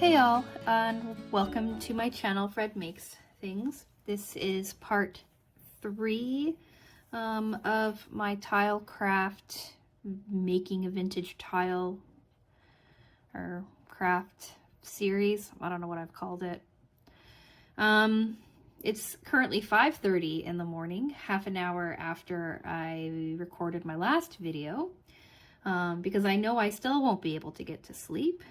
Hey y'all, and welcome to my channel, Fred Makes Things. This is part 3 of my tile craft, making a vintage tile or craft series. I don't know what I've called it. It's currently 5:30 in the morning, half an hour after I recorded my last video, because I know I still won't be able to get to sleep.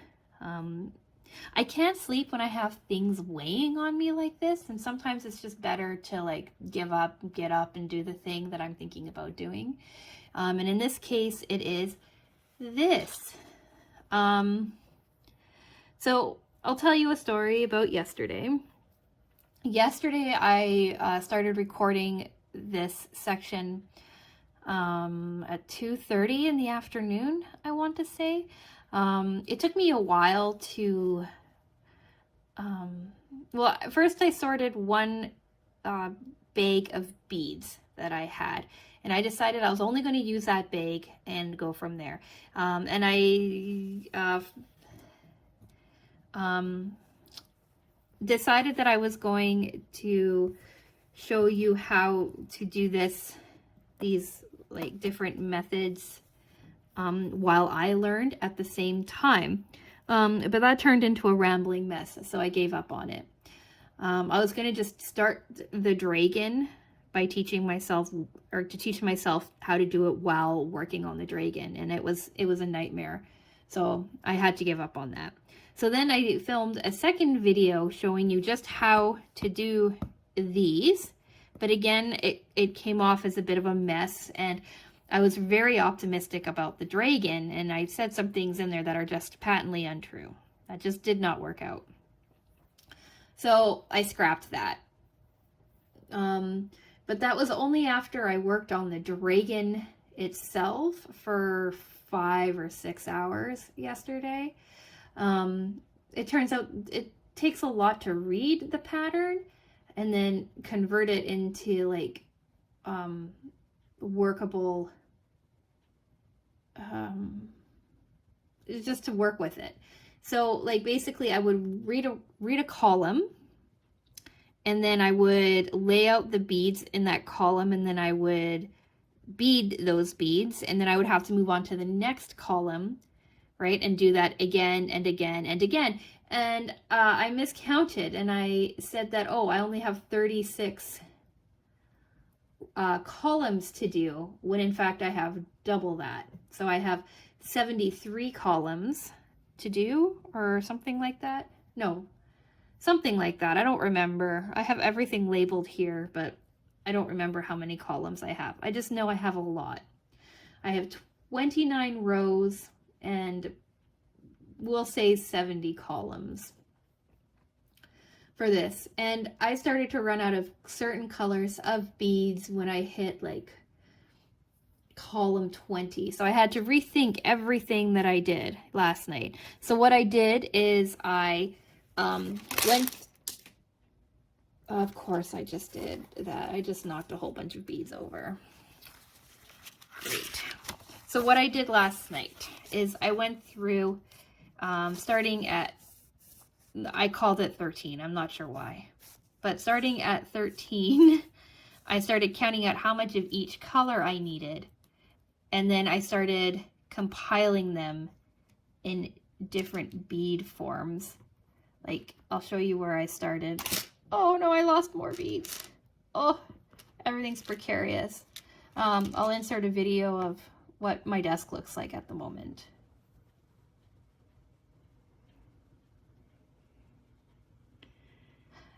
I can't sleep when I have things weighing on me like this, and sometimes it's just better to like give up, get up, and do the thing that I'm thinking about doing. And in this case, it is this. So I'll tell you a story about yesterday. Yesterday, I started recording this section at 2:30 in the afternoon, I want to say. It took me a while to, well, first I sorted one bag of beads that I had, and I decided I was only going to use that bag and go from there. And I decided that I was going to show you how to do these like different methods while I learned at the same time. But that turned into a rambling mess, so I gave up on it. I was going to just start the dragon by teaching myself, or to teach myself how to do it while working on the dragon, and it was a nightmare. So I had to give up on that. So then I filmed a second video showing you just how to do these. But again, it came off as a bit of a mess, and I was very optimistic about the dragon, and I said some things in there that are just patently untrue. That just did not work out. So I scrapped that. But that was only after I worked on the dragon itself for 5 or 6 hours yesterday. It turns out it takes a lot to read the pattern and then convert it into like workable, just to work with it. So like basically I would read a column, and then I would lay out the beads in that column, and then I would bead those beads, and then I would have to move on to the next column, right, and do that again and again and again. And I miscounted, and I said that, oh, I only have 36 columns to do, when in fact I have double that. So I have 73 columns to do, or something like that. No, something like that. I don't remember. I have everything labeled here, but I don't remember how many columns I have. I just know I have a lot. I have 29 rows, and we'll say 70 columns for this. And I started to run out of certain colors of beads when I hit like column 20. So I had to rethink everything that I did last night. So what I did is I went, of course I just did that. I just knocked a whole bunch of beads over. Great. So what I did last night is I went through, starting at, I called it 13. I'm not sure why. But starting at 13, I started counting out how much of each color I needed. And then I started compiling them in different bead forms. Like, I'll show you where I started. Oh no, I lost more beads. Oh, everything's precarious. I'll insert a video of what my desk looks like at the moment.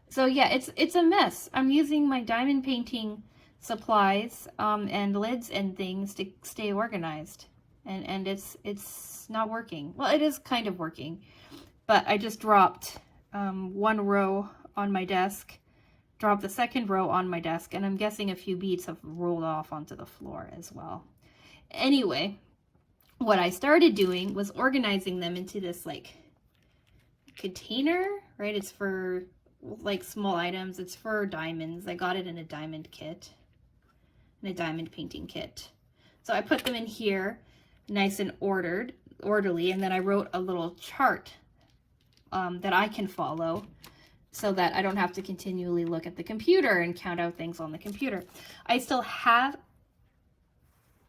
So yeah, it's a mess. I'm using my diamond painting supplies and lids and things to stay organized, and it's not working. Well, it is kind of working, but I just dropped one row on my desk, dropped the second row on my desk, and I'm guessing a few beads have rolled off onto the floor as well. Anyway, what I started doing was organizing them into this like container, right? It's for like small items. It's for diamonds. I got it in a diamond kit, in a diamond painting kit. So I put them in here, nice and orderly, and then I wrote a little chart that I can follow, so that I don't have to continually look at the computer and count out things on the computer. I still have,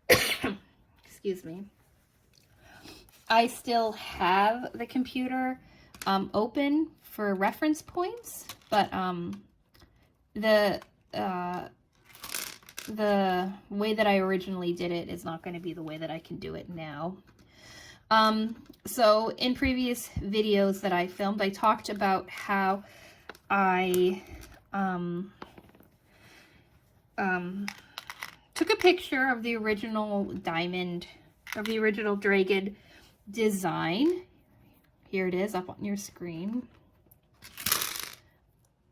excuse me, I still have the computer open for reference points, but the way that I originally did it is not going to be the way that I can do it now. So in previous videos that I filmed, I talked about how I took a picture of the original diamond, of the original dragon design. Here it is up on your screen.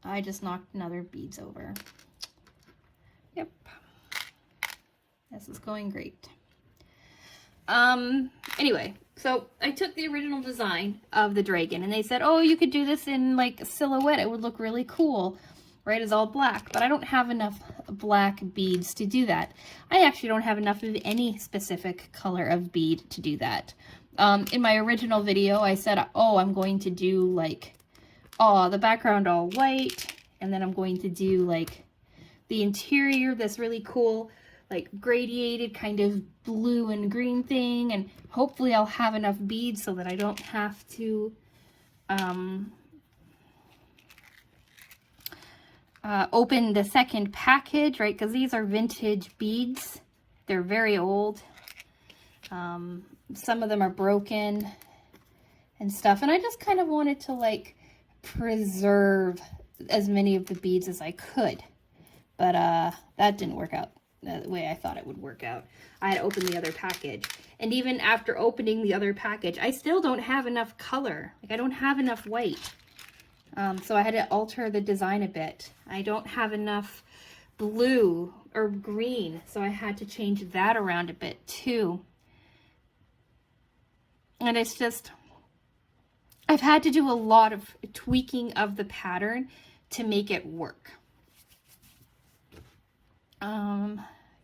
I just knocked another beads over. Yep. This is going great. Anyway, so I took the original design of the dragon and they said, oh, you could do this in like a silhouette. It would look really cool, right? It's all black, but I don't have enough black beads to do that. I actually don't have enough of any specific color of bead to do that. In my original video, I said, oh, I'm going to do like, oh, the background all white, and then I'm going to do like the interior, this really cool, like gradiated kind of blue and green thing, and hopefully I'll have enough beads so that I don't have to open the second package, right? Because these are vintage beads. They're very old. Some of them are broken and stuff, and I just kind of wanted to like preserve as many of the beads as I could, but that didn't work out the way I thought it would work out. I had opened the other package, and even after opening the other package, I still don't have enough color. Like, I don't have enough white, so I had to alter the design a bit. I don't have enough blue or green, so I had to change that around a bit too. And it's just, I've had to do a lot of tweaking of the pattern to make it work.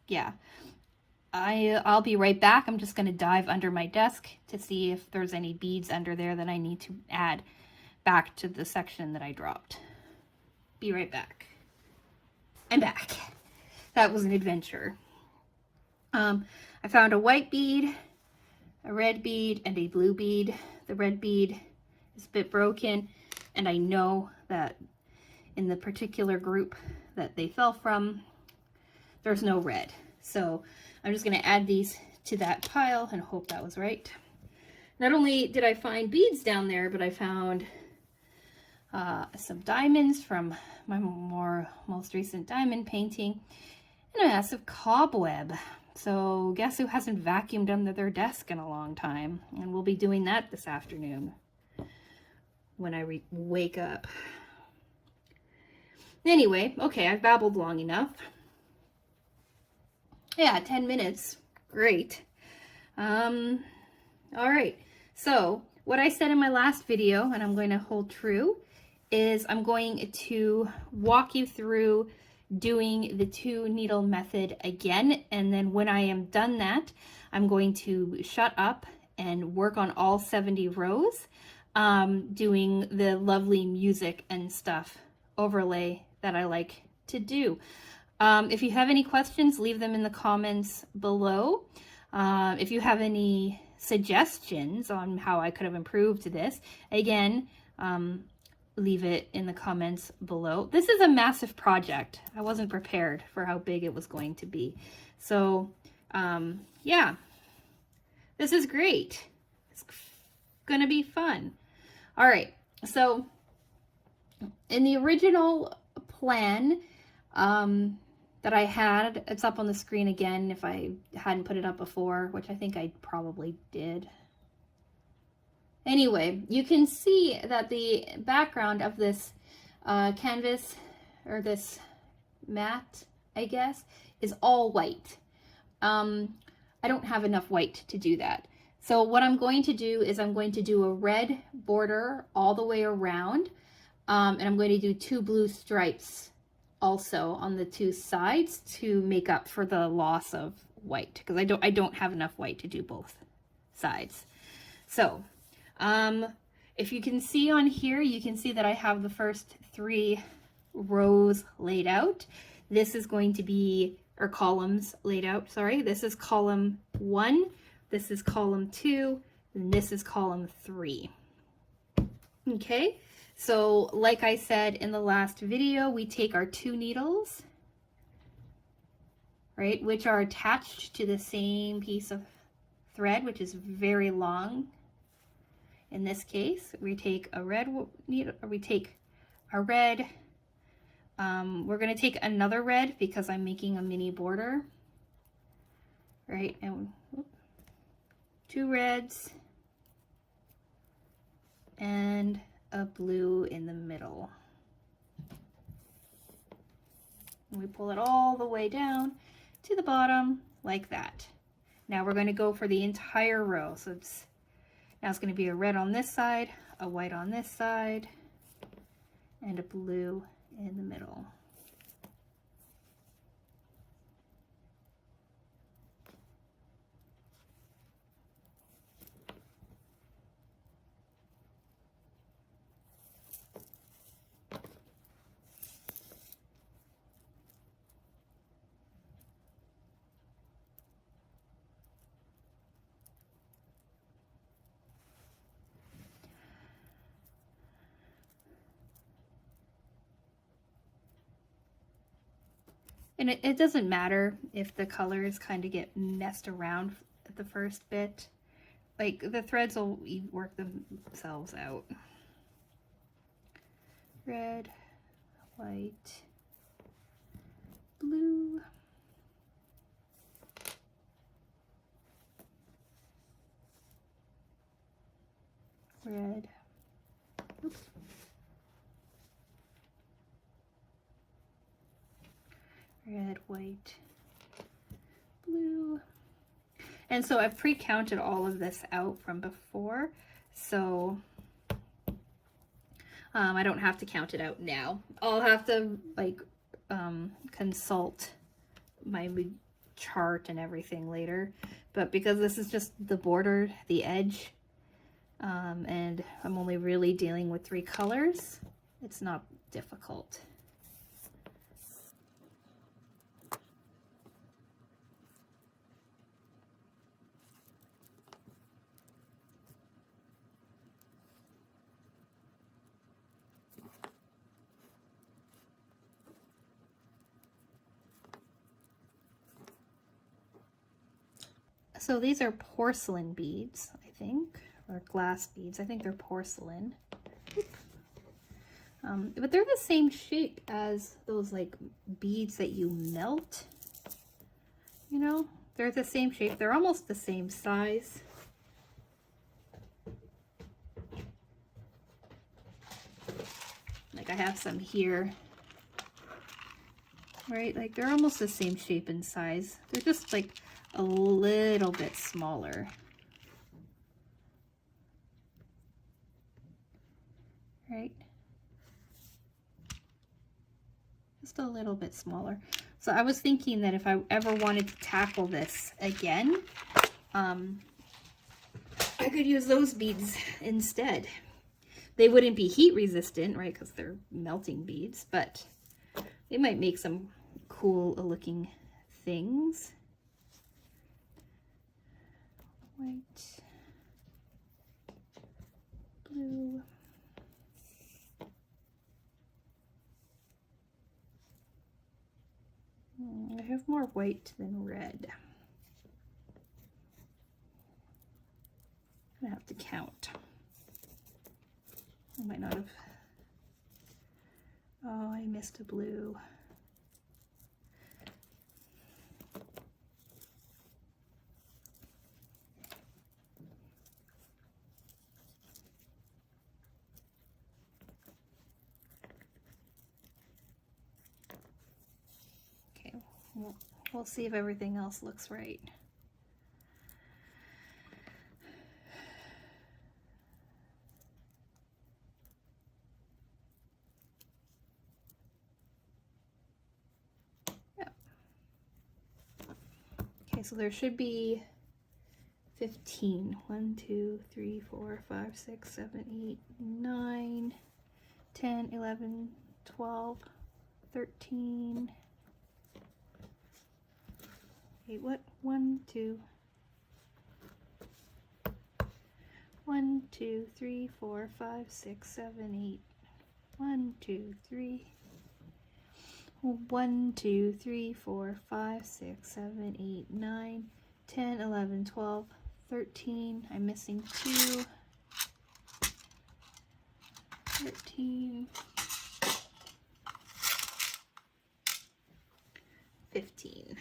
Yeah, I'll be right back. I'm just going to dive under my desk to see if there's any beads under there that I need to add back to the section that I dropped. Be right back. I'm back. That was an adventure. I found a white bead, a red bead, and a blue bead. The red bead is a bit broken, and I know that in the particular group that they fell from, there's no red. So I'm just going to add these to that pile and hope that was right. Not only did I find beads down there, but I found some diamonds from my most recent diamond painting, and a massive cobweb. So guess who hasn't vacuumed under their desk in a long time? And we'll be doing that this afternoon when I wake up. Anyway, okay, I've babbled long enough. Yeah, 10 minutes. Great. All right. So what I said in my last video, and I'm going to hold true, is I'm going to walk you through doing the 2 needle method again. And then when I am done that, I'm going to shut up and work on all 70 rows, doing the lovely music and stuff overlay that I like to do. If you have any questions, leave them in the comments below. If you have any suggestions on how I could have improved this, again, leave it in the comments below. This is a massive project. I wasn't prepared for how big it was going to be. So, yeah, this is great. It's gonna be fun. All right, so in the original plan, that I had, it's up on the screen again if I hadn't put it up before, which I think I probably did. Anyway, you can see that the background of this canvas, or this mat, I guess, is all white. I don't have enough white to do that. So what I'm going to do is I'm going to do a red border all the way around, and I'm going to do 2 blue stripes also on the 2 sides to make up for the loss of white, because I don't have enough white to do both sides. So If you can see on here, you can see that I have the first 3 rows laid out. This is going to be, or columns laid out, sorry. This is column 1, this is column 2, and this is column 3. Okay, so like I said in the last video, we take our 2 needles, right, which are attached to the same piece of thread, which is very long. In this case, we take a red needle, or we take a red, we're going to take another red because I'm making a mini border, right, and 2 reds and a blue in the middle. And we pull it all the way down to the bottom like that. Now we're going to go for the entire row. So now it's going to be a red on this side, a white on this side, and a blue in the middle. And it doesn't matter if the colors kind of get messed around at the first bit. Like, the threads will work themselves out. Red, white, blue. Red. Oops. Red, white, blue. And so I've pre-counted all of this out from before, so I don't have to count it out now. I'll have to like consult my chart and everything later, but because this is just the border, the edge, and I'm only really dealing with 3 colors, it's not difficult. So these are porcelain beads, I think, or glass beads. I think they're porcelain. But they're the same shape as those like beads that you melt. You know, they're the same shape. They're almost the same size. Like I have some here. Right, like they're almost the same shape and size. They're just like a little bit smaller. Right? Just a little bit smaller. So I was thinking that if I ever wanted to tackle this again, I could use those beads instead. They wouldn't be heat resistant, right, because they're melting beads, but they might make some cool looking things. White, blue, I have more white than red. I'm gonna have to count. I might not have. Oh, I missed a blue. Okay, we'll see if everything else looks right. So there should be 15. 1, 2, 3, 4, 5, 6, 7, 8, 9, 10, 11, 12, 13. Wait, what? 1, 2. 1, 2, 3, 4, 5, 6, 7, 8. 1, 2, 3. 1, 2, 3, 4, 5, 6, 7, 8, 9, 10, 11, 12, 13. I'm missing 2. 13. 15.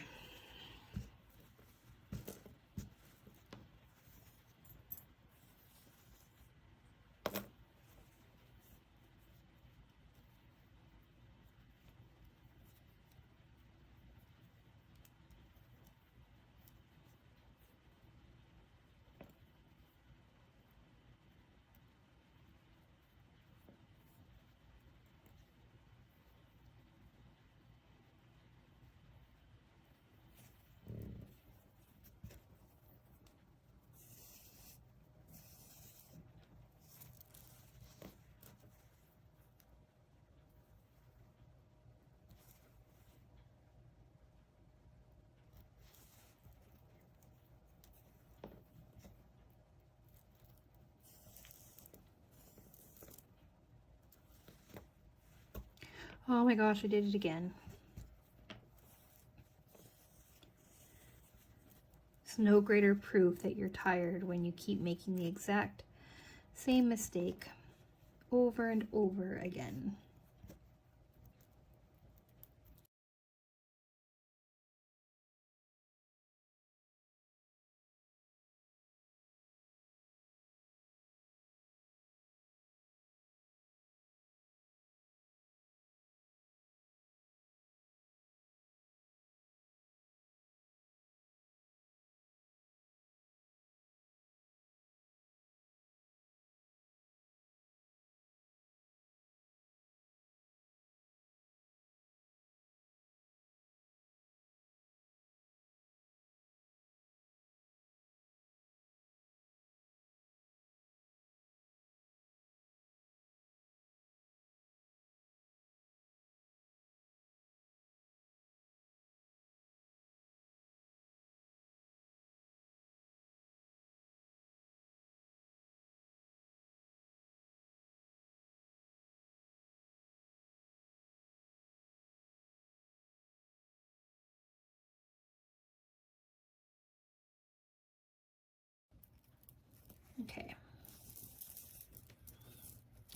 Oh my gosh, I did it again. It's no greater proof that you're tired when you keep making the exact same mistake over and over again. Okay.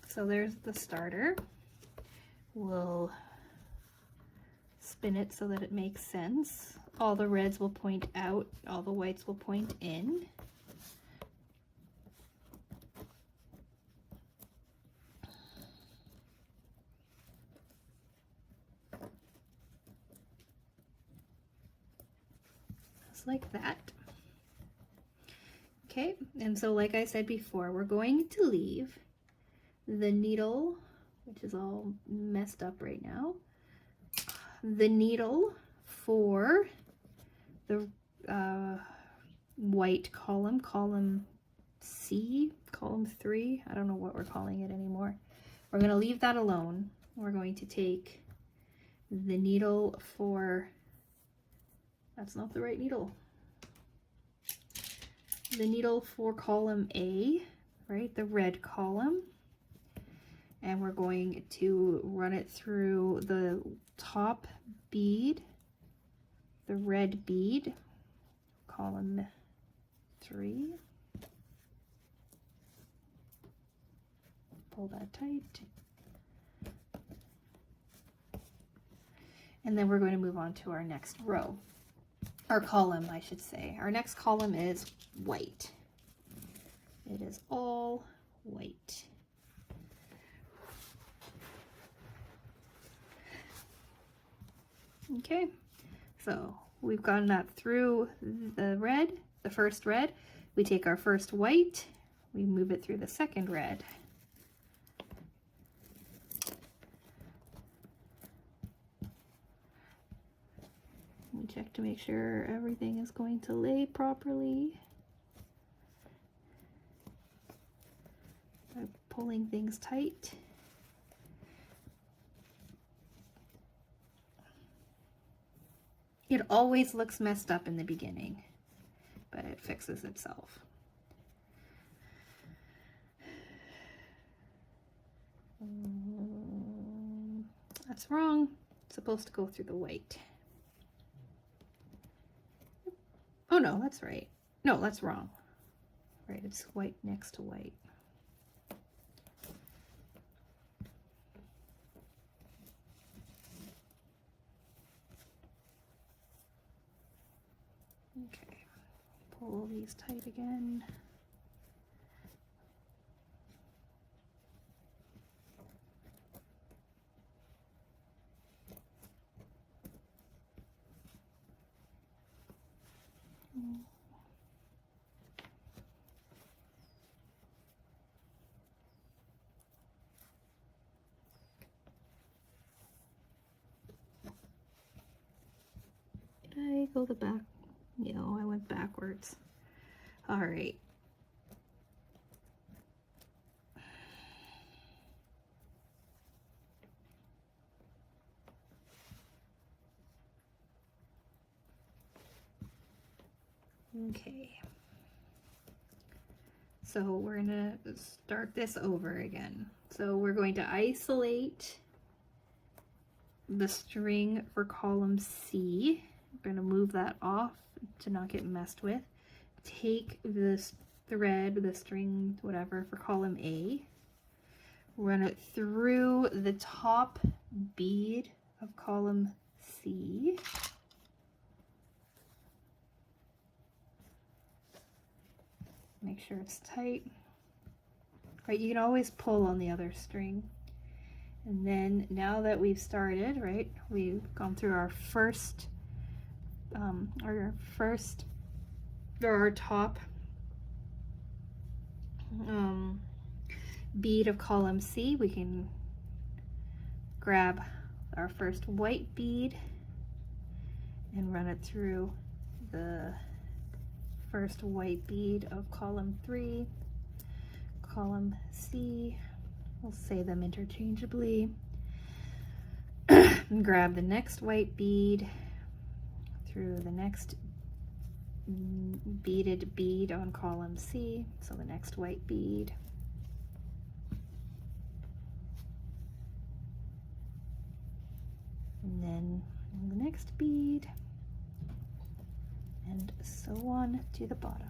So there's the starter. We'll spin it so that it makes sense. All the reds will point out, all the whites will point in. Just like that. Okay, and so like I said before, we're going to leave the needle, which is all messed up right now, the needle for the white column, column C, column 3, I don't know what we're calling it anymore. We're going to leave that alone. We're going to take the needle for, that's not the right needle, the needle for column A, right, the red column, and we're going to run it through the top bead, the red bead, column 3. Pull that tight. And then we're going to move on to our next row, our column, I should say. Our next column is white. It is all white. Okay, so we've gotten that through the red, the first red. We take our first white, we move it through the second red. We check to make sure everything is going to lay properly. pulling things tight. It always looks messed up in the beginning, but it fixes itself. That's wrong. It's supposed to go through the white. Oh no, that's right. No, that's wrong. Right, it's white next to white. Okay, pull these tight again. Did I go the back? No, I went backwards. All right. Okay. So we're gonna start this over again. So we're going to isolate the string for column C. We're going to move that off to not get messed with. Take this thread, the string, whatever, for column A. Run it through the top bead of column C. Make sure it's tight. Right, you can always pull on the other string. And then now that we've started, right, we've gone through our top bead of column C. We can grab our first white bead and run it through the first white bead of column 3, column C. We'll say them interchangeably. And grab the next white bead through the next beaded bead on column C, so the next white bead. And then the next bead, and so on to the bottom.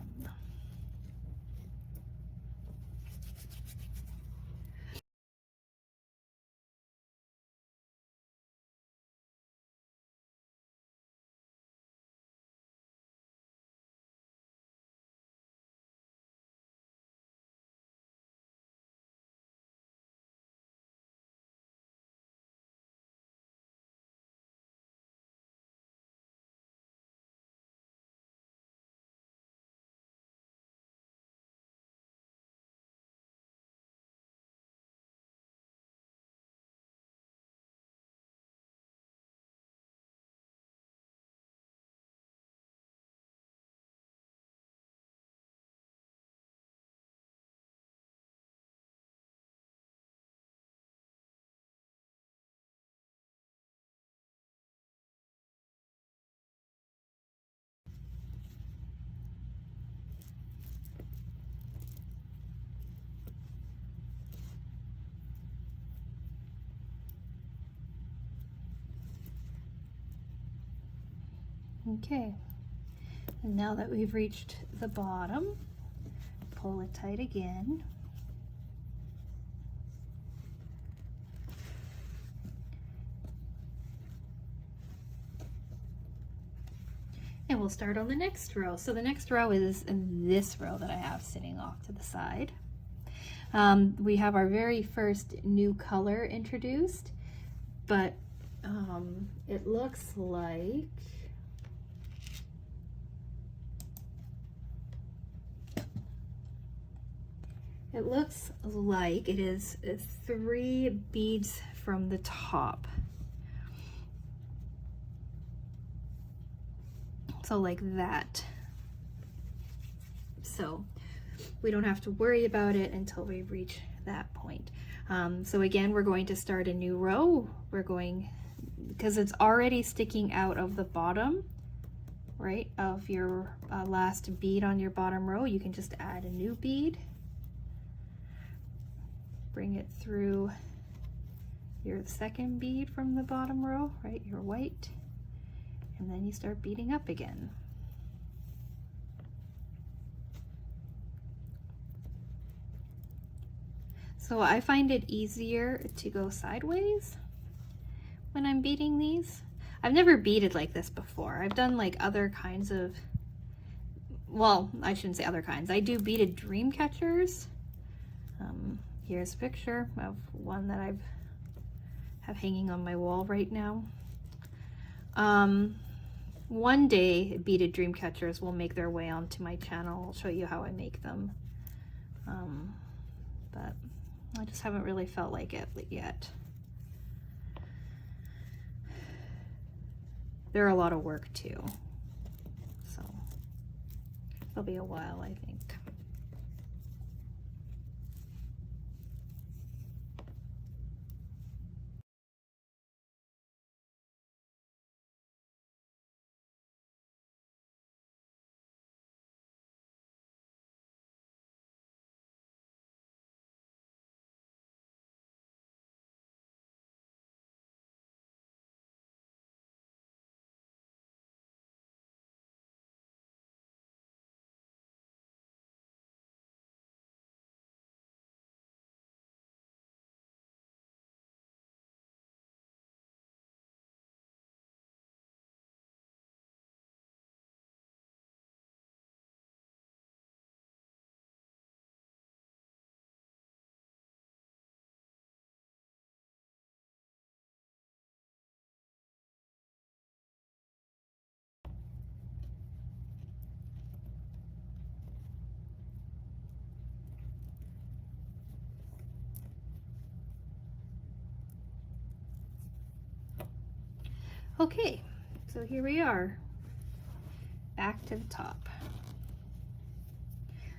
Okay, and now that we've reached the bottom, pull it tight again. And we'll start on the next row. So the next row is this row that I have sitting off to the side. We have our very first new color introduced, but it looks like it is 3 beads from the top. So like that. So we don't have to worry about it until we reach that point. So again, we're going to start a new row. We're going, because it's already sticking out of the bottom, right, of your last bead on your bottom row, you can just add a new bead, bring it through your second bead from the bottom row, right, your white, and then you start beading up again. So I find it easier to go sideways when I'm beading these. I've never beaded like this before. I've done like other kinds of, well, I shouldn't say other kinds. I do beaded dream catchers. Here's a picture of one that I have hanging on my wall right now. One day beaded dream catchers will make their way onto my channel. I'll show you how I make them. But I just haven't really felt like it yet. They're a lot of work too, so it'll be a while, I think. Okay, so here we are, back to the top.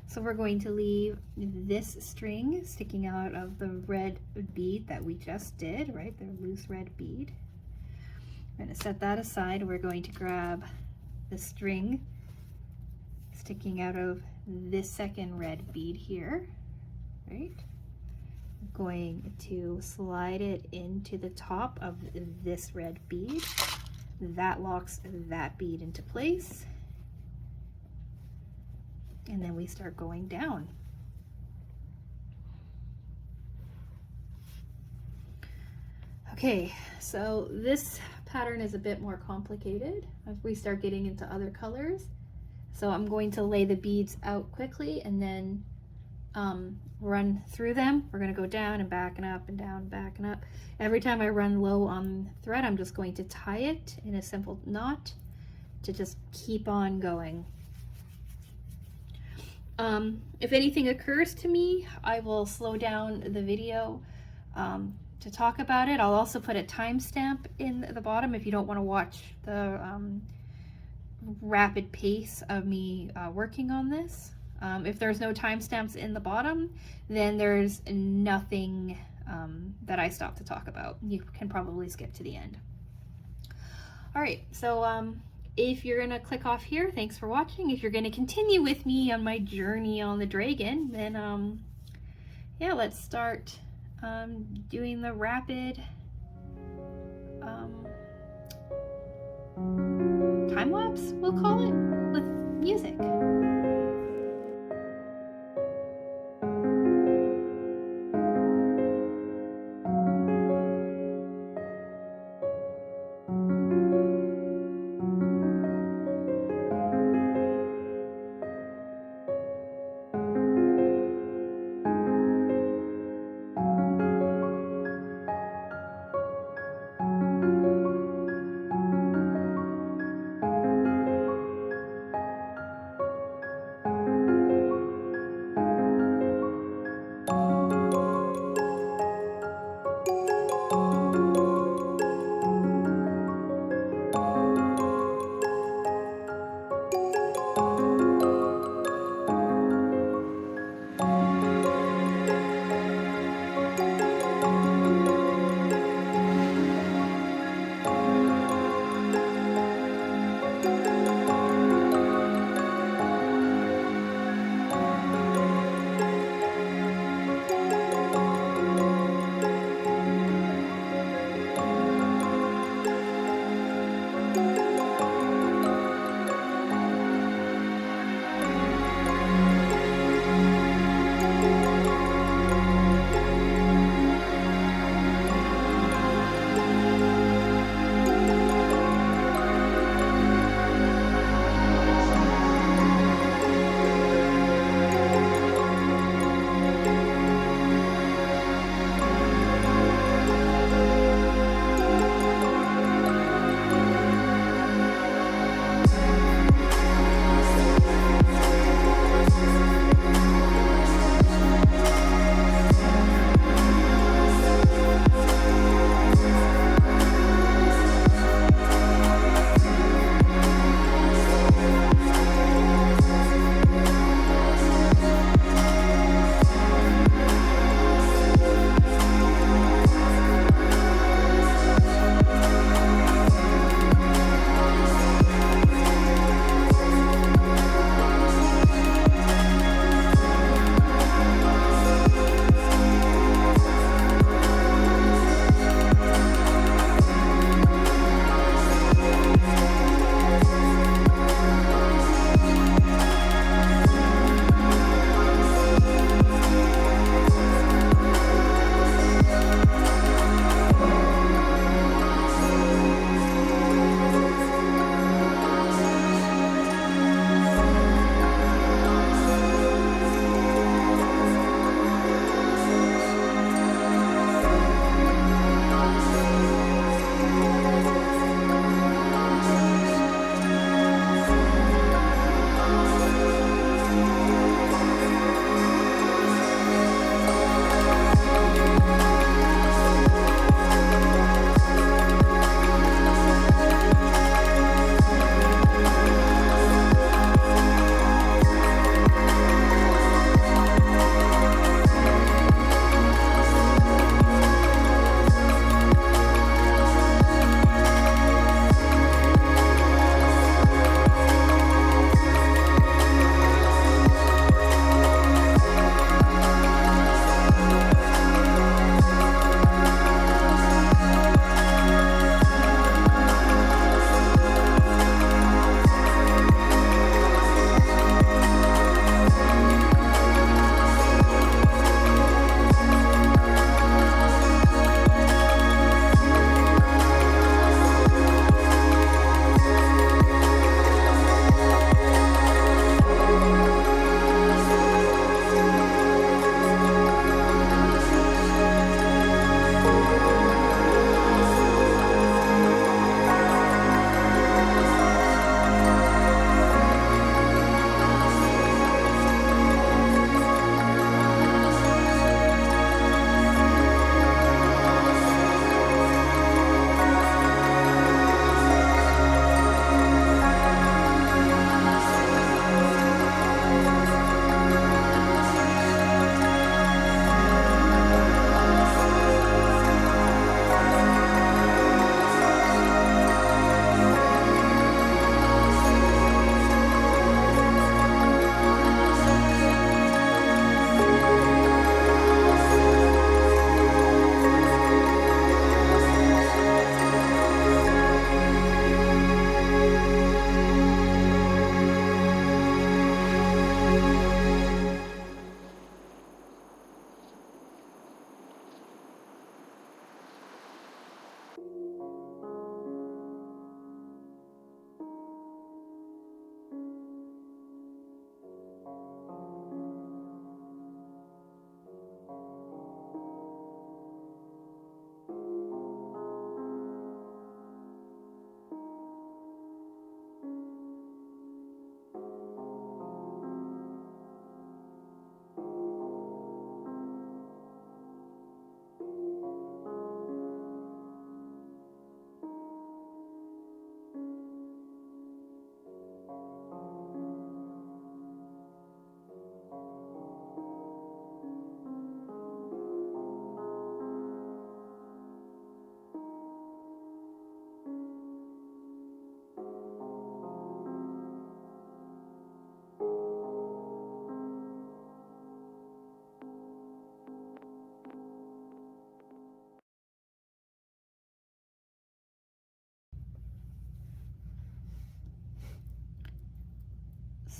So we're going to leave this string sticking out of the red bead that we just did, right? The loose red bead. I'm going to set that aside. We're going to grab the string sticking out of this second red bead here, right? I'm going to slide it into the top of this red bead. That locks that bead into place. And then we start going down. Okay, so this pattern is a bit more complicated as we start getting into other colors. So I'm going to lay the beads out quickly and then run through them. We're going to go down and back and up and down, back and up. Every time I run low on thread, I'm just going to tie it in a simple knot to just keep on going. If anything occurs to me, I will slow down the video to talk about it. I'll also put a timestamp in the bottom if you don't want to watch the rapid pace of me working on this. If there's no timestamps in the bottom, then there's nothing that I stop to talk about. You can probably skip to the end. All right, so if you're gonna click off here, thanks for watching. If you're gonna continue with me on my journey on the dragon, then yeah, let's start doing the rapid time lapse, we'll call it, with music.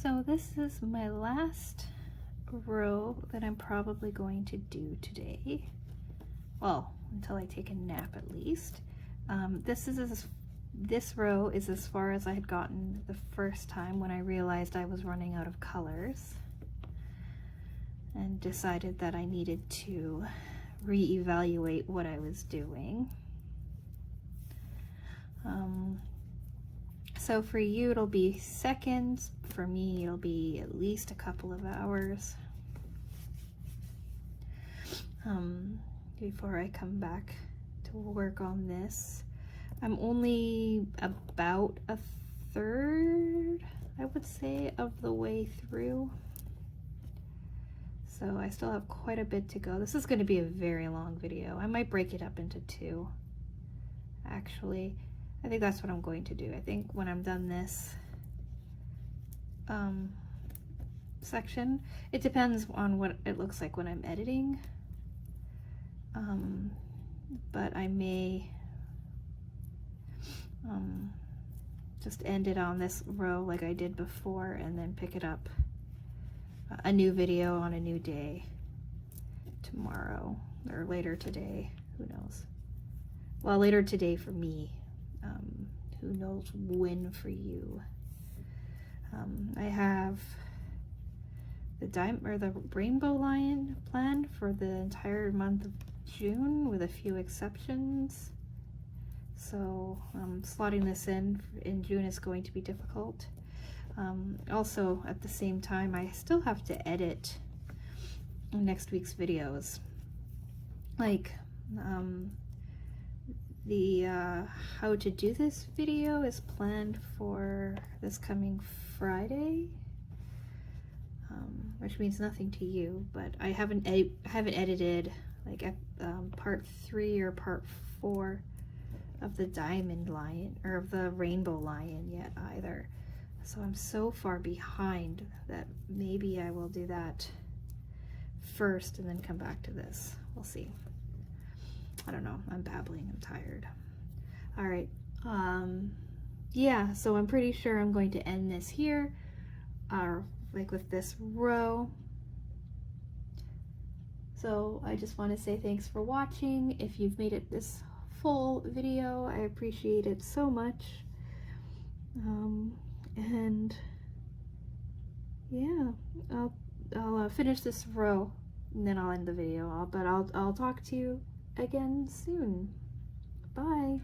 So this is my last row that I'm probably going to do today. Well, until I take a nap at least. This row is as far as I had gotten the first time when I realized I was running out of colors and decided that I needed to reevaluate what I was doing. So for you it'll be seconds, for me it'll be at least a couple of hours before I come back to work on this. I'm only about a third, I would say, of the way through. So I still have quite a bit to go. This is going to be a very long video. I might break it up into two, actually. I think that's what I'm going to do. I think when I'm done this section, it depends on what it looks like when I'm editing. But I may just end it on this row like I did before and then pick it up a new video on a new day tomorrow or later today, who knows. Well, later today for me, who knows when for you. I have the rainbow lion planned for the entire month of June with a few exceptions. So slotting this in June is going to be difficult. Also, at the same time, I still have to edit next week's videos. Like, the how to do this video is planned for this coming Friday, which means nothing to you, but I haven't edited like part 3 or part 4 of the diamond lion or of the rainbow lion yet either. So I'm so far behind that maybe I will do that first and then come back to this. We'll see. I don't know. I'm babbling. I'm tired. All right. Yeah, so I'm pretty sure I'm going to end this here, like with this row. So I just want to say thanks for watching. If you've made it this full video, I appreciate it so much. And yeah, I'll finish this row and then I'll end the video. But I'll talk to you again soon. Bye.